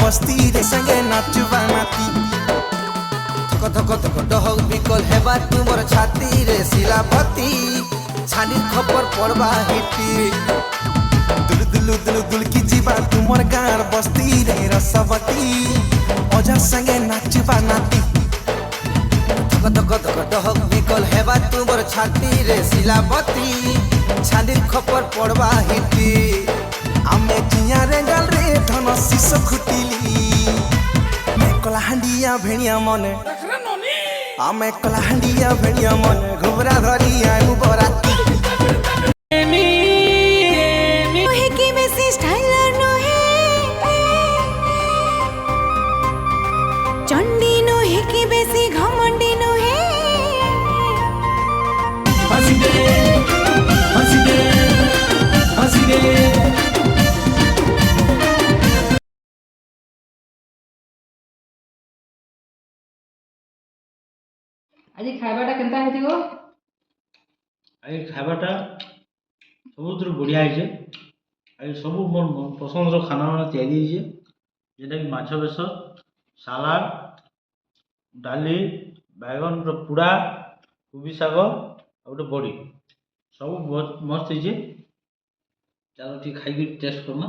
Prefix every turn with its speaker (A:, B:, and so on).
A: बस्ती रे संगे नाचुबा नाती धक धक धक डहक बिकल हेबा तुमर छाती रे शिलापति छानी खबर पड़बा हिटी दुलु दुलु दुलु दुल की जीवा तुमर गार बस्ती रे रसवती अजा संगे नाचुबा नाती धक धक धक डहक बिकल हेबा तुमर छाती रे शिलापति छानी खबर पड़बा हिटी आमे जिया रे गल रे धन शिश खुटिली मैं कलाहांडिया भेणिया मने आमे कलाहांडिया भेणिया मने घुमरा धरी आनु बराती
B: मोहे की बेसी स्टाइलर नो है चंडी नो है की बेसी घमंडी नो है
C: हंसी दे हंसी दे हंसी दे
D: आज खाइबाटा केनता हेतिगो
E: आज खाइबाटा सबुठ बढ़िया है। आज सब मोर पसंद खाना वाना तैयारी है जेटा कि माछ बेसर सालाड डाली बैगन पुड़ा कोबी शाग और बड़ी सब बहुत मस्त है। चलो ठीक खाई टेस्ट करना।